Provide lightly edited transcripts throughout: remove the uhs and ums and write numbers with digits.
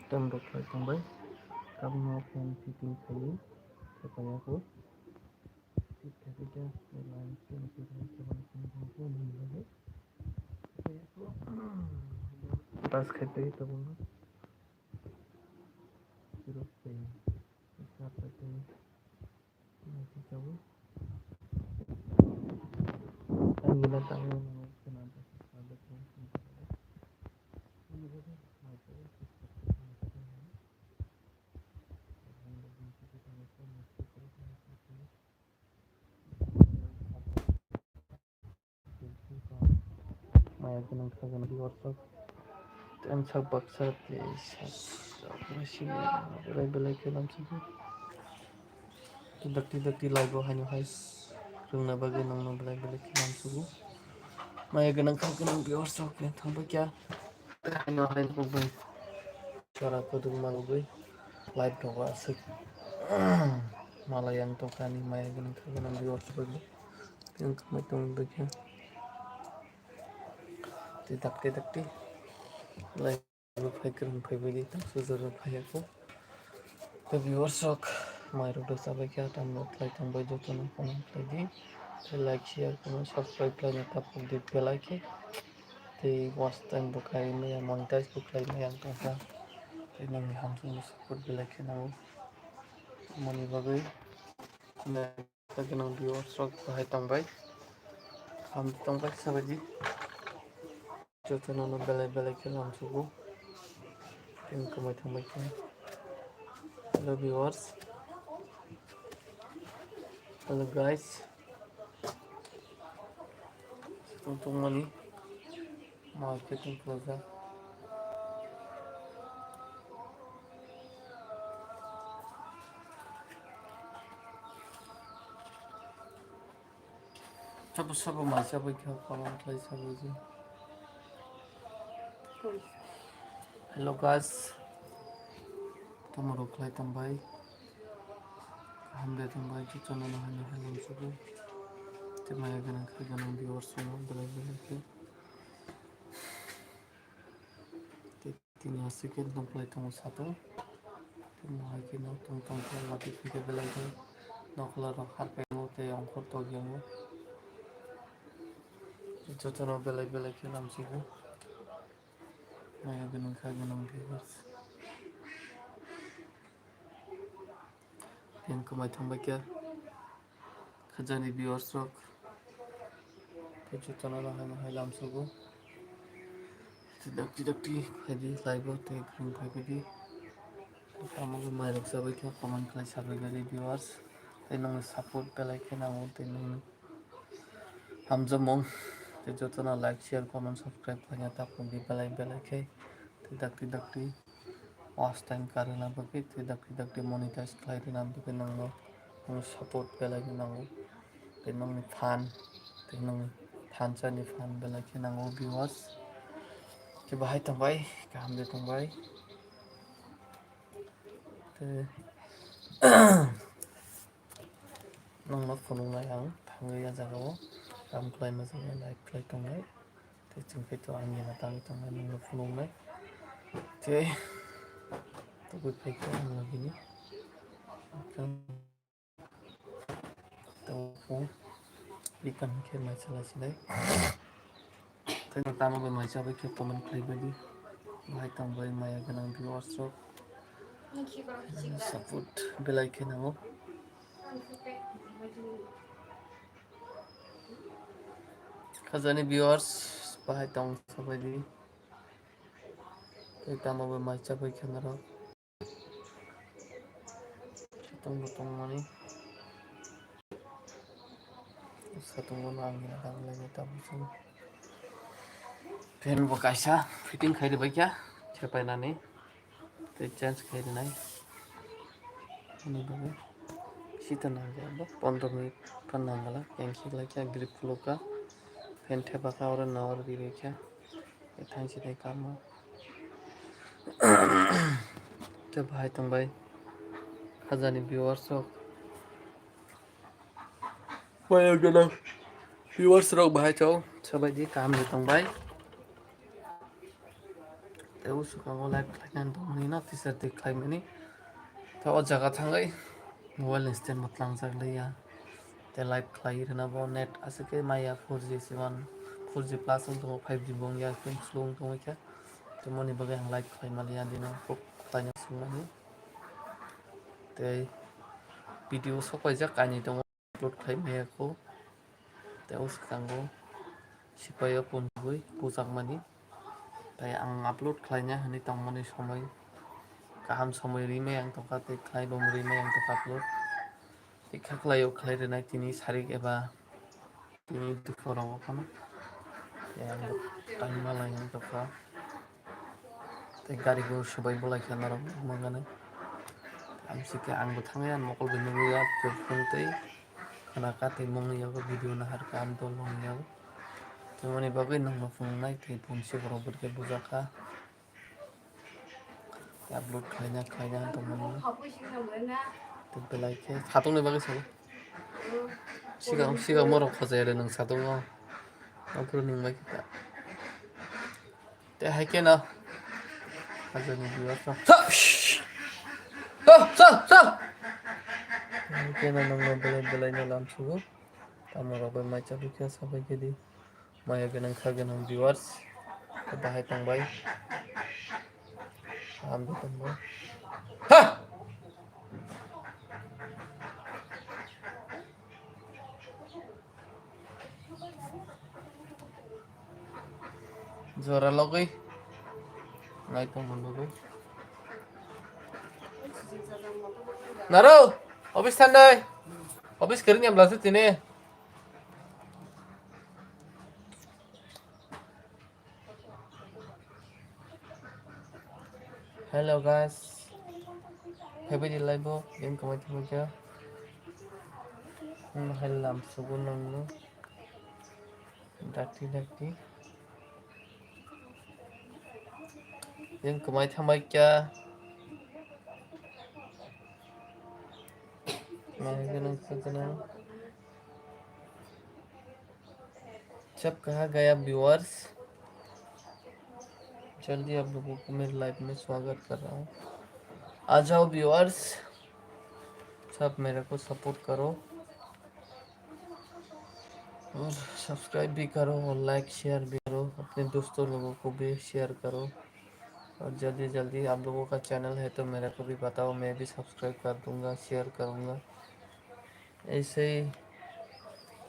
Tembok tambah kamu mau fan fitting kayu supaya aku tidak langsung pas खाते ही तब ना फिर उससे हिसाब करते हैं nanti coba kan gila tahu kenapa ada Maya ganang kagan di WhatsApp dan sabak saat masih belai kelam sih tidak di live hanya guys rungna bagai nang belai kelam subuh Maya ganang kagan di WhatsApp ya tambah kya hanya lain kubai cara kodung malu gue live dong asik malah yang tokani Maya ganang kagan di WhatsApp gue yang kemetong bagian tidak di live faikiran faibili tam suzur faiku the viewers rock my road sabai kya download like tambah joto na comment lagi like share comment subscribe lagi tapuk di bell icon the watch time bukai me yang monetize bukai me yang tongsa ini langsung support bell icon aku money bagai na kenang viewers rock bahai tambah ham tambah sabai joto na bell icon langsung ini kemai tambah hello viewers hello guys untuk money marketing closer sabu masih apa kau kamu lagi sabu je hello guys tomorrow kelai tambah hamde tambah itu channel hanya hanya subuh tema ya ganang viewers semua belajar ke तीन second complete हो सातो my के न तंग तंग के लाति के बेलाय नखला रखार पे मोते अंखर तो गेमो जतन बेलाय के नाम सिगो माय गनन खा गनन viewers इन को माय थंबा क्या खजानी viewers रक तो जतन रहा है लाम सुगो tidak jadi live te green pagi kamu mai rok sabai ke comment kai sabai gari viewers tenang support belai ke namu tenang hamjamong te jotona like share comment subscribe kanya tapung di belai ke tidak watch time karena bagi tidak monetize kai di nam bagi nang support belai ke namu tenang fan chani fan belai ke namu viewers ke bahai tambah kaham de tambah nong phone ngai ang thangai ya jagao kam klai ma jang like klai tongai te chungkai to angi na tang tongai nong phone ngai te to gue kai ko ang gini kan to phone ikan ke ma chala silai te tama be ma chabai ke comment klai badi bahai tambah maya ganang viewers rok support belai ke namo khazani viewers bahai tong sabai di te tama be ma chabai ke naro tong mani satu ngono angin datang lagi tamu semua fan bakaisa fitting khai de kya chepai nani te chance khai de nai ani bagai sita na ga ba 15 minit pan nangala yang khila kya grip flow ka fan theba ka aur na aur dire kya ethang si dai kam te bhai tum bhai khazani viewers rok bhai gana viewers rok bhai chau sabai ji kam de tung bhai te usukango live khlainan dongmani na teaser dik khlaimani te o jaga thangai mobile stand matlangjak leya te live khlai rena bo net asike maya 4G siman 4G plus ong 5G bong ya kum slung tong kya te moni bagai ang live khlai malia dino kok tanya sumani te video sokaijak kaini dong upload khlai maya ko te usukango sipayo punbui pujak mani tai ang upload khlaina hani tongmani somoi kaham somoi rime ang toka te khlai bom rime ang toka upload te khaklayo khlai rena tini sarik eba tini duphorong kono te ang time malai ang toka te gari go subai bolai khana rok mangane ang sike ang bo thangai an mokol binung ya phone tei khana ka te mong yago video na har ka am dol mong yago temoni bagui nang no phone nai te phone se borok burke bujaka upload khlaina tongmani te belai ke satung ni bagui sabo sigang morok khajai re nang satungo apro ning mai kita te haike na hajani biwa sa sa haike na nang belai na lam sugo tamoro bai mai chabi kya sabai kedi maya ganang khaganang viewers bahai tongbai ambo tongbai ha jora logai ngai tongmon logai naro office thandai office kering yang belasut ini hello guys happy di live bo yang kamai tiba kya hellam sugun nang dati yang kamai thamai kya mai ganang सब कहा गया viewers जल्दी आप लोगों को मेरे live में स्वागत कर रहा हूँ आ जाओ व्यूअर्स सब मेरे को सपोर्ट करो और सब्सक्राइब भी करो और लाइक शेयर भी करो अपने दोस्तों लोगों को भी शेयर करो और जल्दी जल्दी आप लोगों का चैनल है तो मेरे को भी बताओ मैं भी सब्सक्राइब कर दूंगा शेयर करूंगा ऐसे ही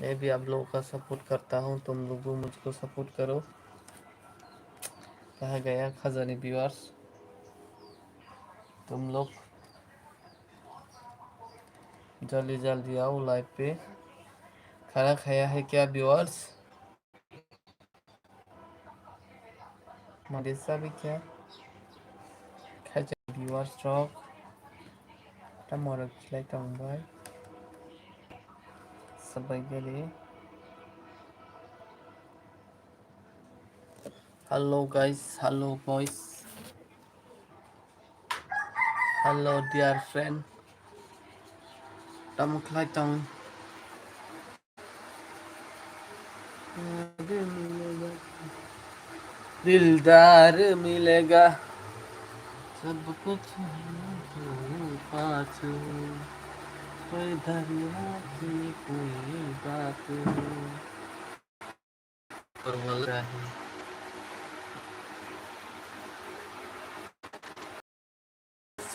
मैं भी आप लोगों का सपोर्ट करता हूँ तुम लोग भी मुझको सपोर्ट करो कहा गया खजानी व्यूअर्स तुम लोग जल्दी जल्दी आओ लाइव पे खाना खाया है क्या व्यूअर्स मदेसा भी क्या खाजा व्यूअर्स रॉक टमाटर खिलाई तंबाय सबाई गले hello guys hello boys hello dear friend टम खिलाई तंग दिलदार मिलेगा सब कुछ पास कोई दरिया की कोई बात और मल रहा है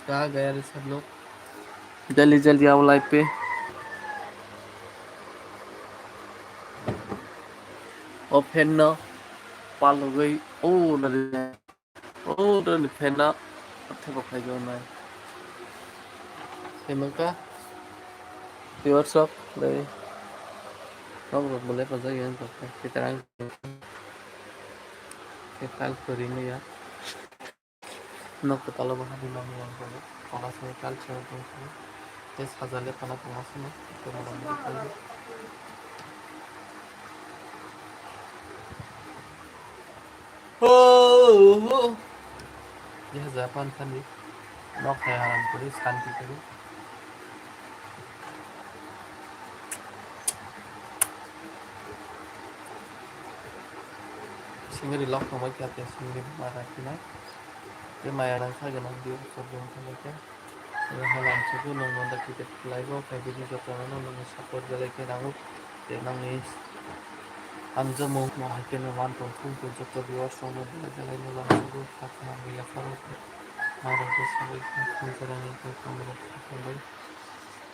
कहा गया रे सब लोग जल्दी जल्दी आओ लाइव पे और फैन ना पालो गई ओ नरे फैन ना अथे बखाई जो ना हेमका व्यूअर्स ऑफ ले नौ बोले पजा ये तो कितना tal ini ya no que tal lo di no me acuerdo para hacer tal chévere es hazarle para tomar no pero no oh ये जापान था नहीं नौ खयाल करी शांति करी सिंगरी लॉक में क्या क्या सिंगरी मारा कि ना cái mày đang khai cái năng điều sắp dùng không được chứ hai làm số cứ nông nông đặc biệt lại có phải cái gì cho nó nông support cái này cái năng để năng này anh giờ muốn mà hai cái nó hoàn toàn không có cho tôi điều xong rồi cái này nó làm số khác mà mình là phải mà rồi cái số không có năng không được không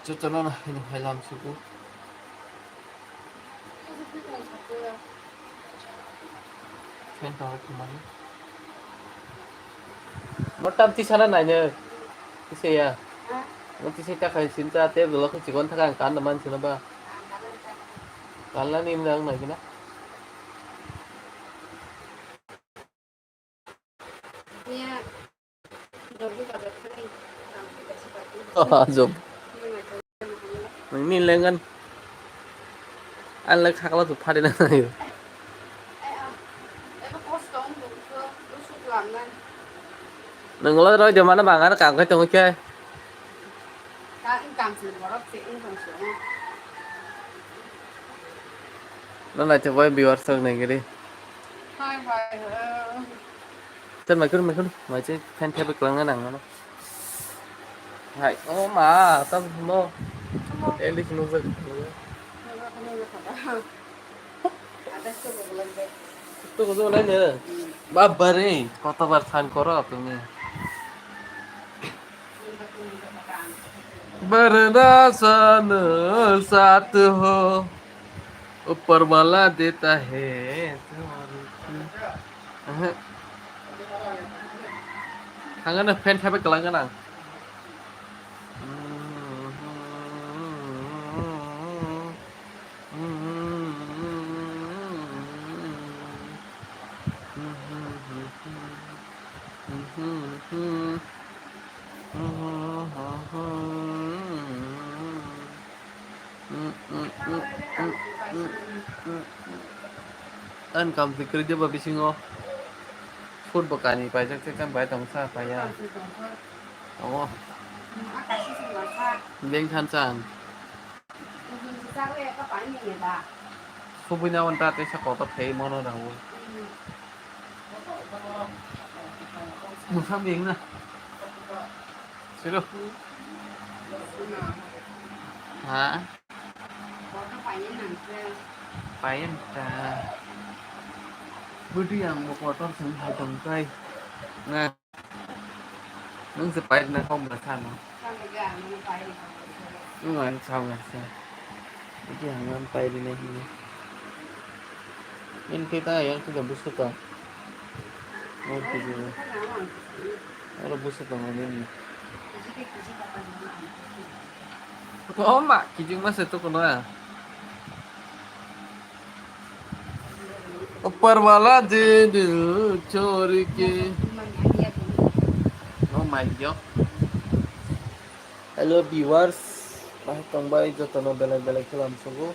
được cho nó hai làm số fan tao cái máy mất tâm tí sana này nhờ cái gì à mất tí xe chắc hay xin ra tiếp rồi nó chỉ còn thằng ăn cán làm ăn xin ba cán là niềm đang này cái đó Zoom mình lên ngân ăn lấy khác là tụt phát đến này đừng có nói điều mà nó bằng nó càng cái trong cái nó là cho với viewer sơn này cái đi chân mày cứ mày chứ fan theo cái lần cái nặng nó hay ô mà tâm mô em đi xuống vực tuh kau tuh nanya babar nih kota Barsan Koro tuh nih berdasar satu ho ऊपर वाला देता है thằng nó fan theo cái lần cái nặng anh cầm thì cứ đi vào bị sinh ngô phun bọc cải phải chắc chắn phải tổng xa phải à ồ lên khăn sàn phun với nhau anh ta cái sao có tập thể món nó đâu một phát miếng nè xíu đâu hả phải anh ta bữa riêng một quả tôm sừng hai trồng cây nè nướng sẽ phải là không là thành đúng rồi xong rồi sao cái gì hàng năm tay đi này ini kita yang sudah busuk kan mau tidur kalau busuk kan ini oh mak kijing mas itu kena ऊपर वाला दे दिल छोड़ के oh my god hello viewers bahit tong bay joto no belai-belai kelam sugo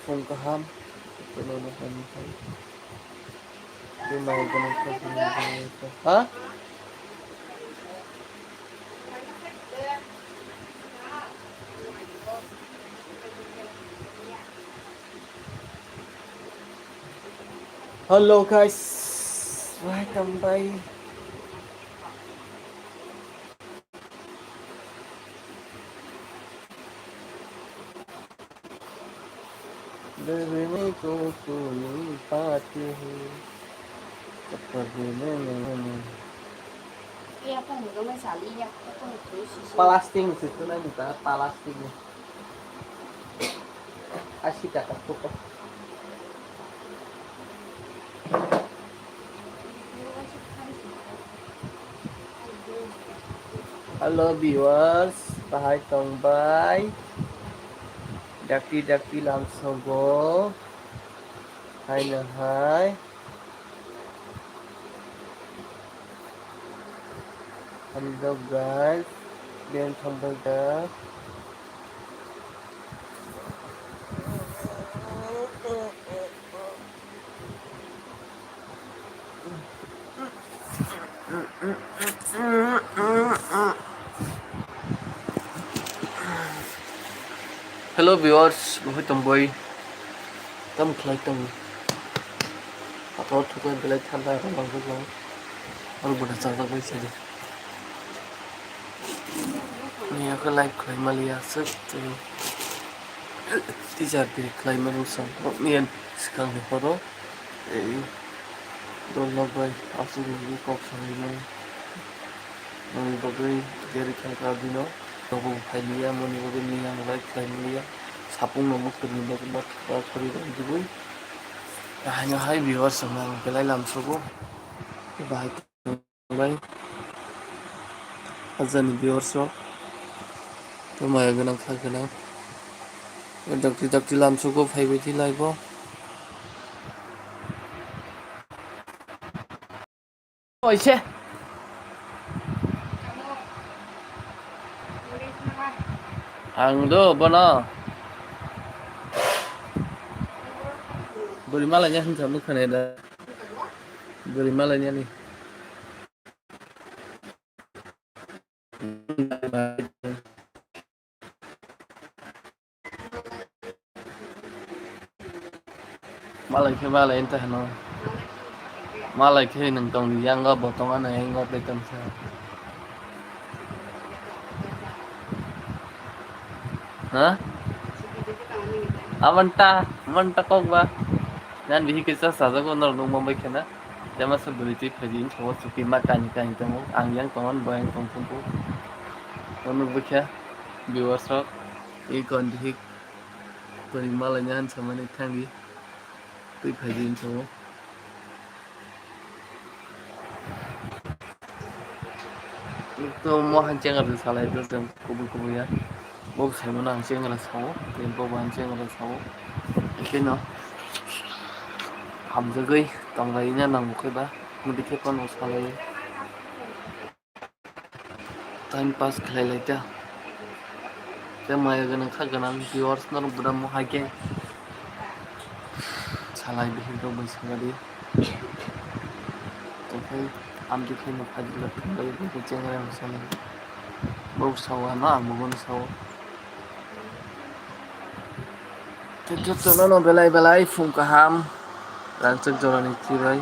phone kaham ito no kan di may ganun sa ha hello guys welcome back Demi ko pati palasting situ na kita palasting asik kakak tuh halo viewers bahai tongbay daki langsung go hai na hai hello guys dan tongbay da hello viewers bahai tongbay tâm khai tâm Hãy subscribe cho kênh Ghiền Mì Gõ để không bỏ lỡ những video hấp dẫn Albuna zaza bai sadi. Ni aku live klay malia sek tu. Tijar di klay malu sang. Nian sekarang ni poro. Dol bai asu ni kok sang ni. Nang bagai dari kangkar dino. Tobo phailiya moni bagai ni yang live klay malia. Sapung nomok kerja bagai bat kari dan jubui. Hanya hai viewers sama pelai lam sogo. Bahai bai. Azan viewers so. Maya ganang kha ganang. Dakti lam sogo phai bai thi live bo. Oi che. Ang do bono. Beri malanya hin sam khane da. Beri malanya ni. Malai ke malai entah no. Malai ke nang tong ni yang ga botong ana yang ga betam sa. Ha? Amanta kok ba. Nan bihi kisa saja ko nor nung mambai kena. Jama sa beriti phajin thawa suki makan kan tong ang yang tongon bayang tong pun. Onu bukya viewers rok e kon dik beri malanya han samani thangi. Tui phajin thawa. तो मोहन चेंगर साला itu jam kubu ya mau saya menang cengera sawo tempo ban cengera sawo ikino hamjagai tanglainya nang mukeba mudike kon salai time pass khlai laita te maya ganang kha ganang viewers nar budam mo hake salai bihi do bai sangadi to kai am dikhe no phajila tanglai bi cengera salai mau sawa na mugon sawo Jotono belai fung kaham rancak jorani tirai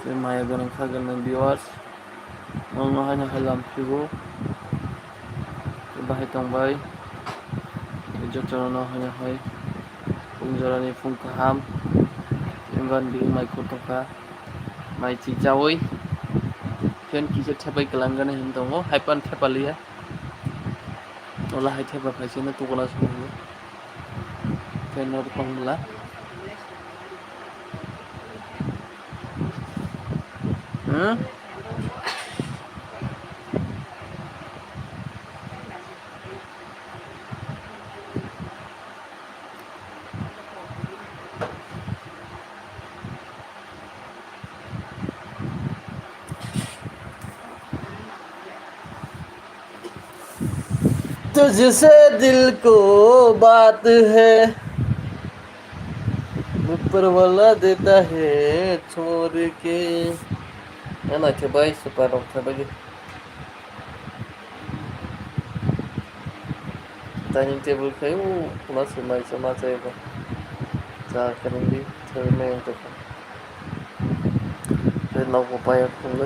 te maya ganang kha ganang viewers mong hanya halam figo bahai tongbai jotono hanya hai fung jorani fung kaham enggan di mai kotoka mai chi jawoi ken kise thepai kelanggan hintongo haipan thepalia ola hai thepa phaisena tukona sumo tenor pangla तुझसे दिल को बात है ऊपर वाला देता है छोड़ के ana coba supaya bagi dining table kayu masih sama saya pak jangan di terima yang tu dan nak upaya pun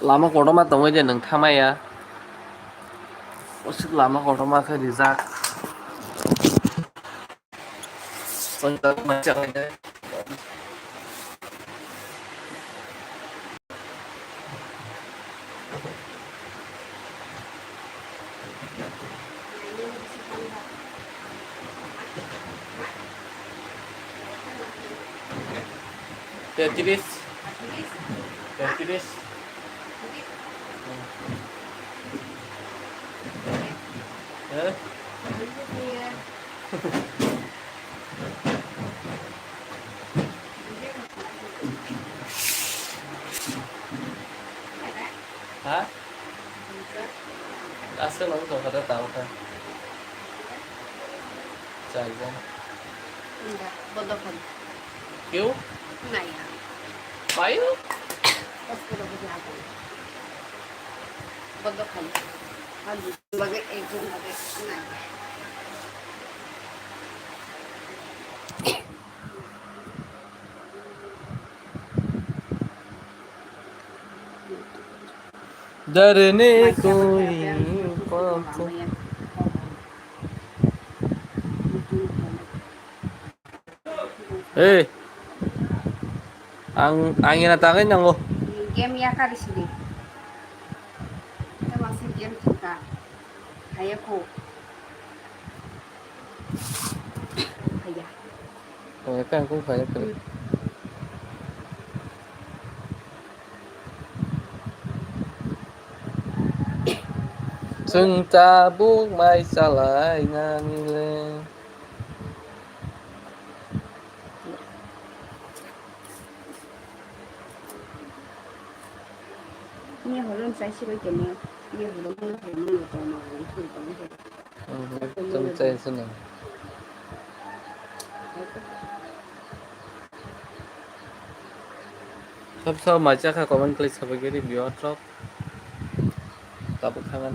lama kotor mah tunggu aja neng thamai ya usik lama kotor mah kayak rizak sangat macam aja Tertiris hả? Asal nóng còn ada tahu kan? Cari kan? Enggak, bodohan. Kêu? Nah ya. Bayu? Terus bodohan. Bodohan. Lanjut. Bagai ekor bagai naik. डरने Macam कोई apa yang itu पाप lama ya. eh angin atangin yang oh Game ya kali sini. Kita masih game cinta. Kayak ko. Kayak. kan cũng phải kể Sừng ta buông mai xa lại ngang lên Ini belum saya sih begini. Ini belum itu mau itu itu. Trong tay thế nào Sắp sau mà chắc là có mình click sa bagay review at top tapos hangan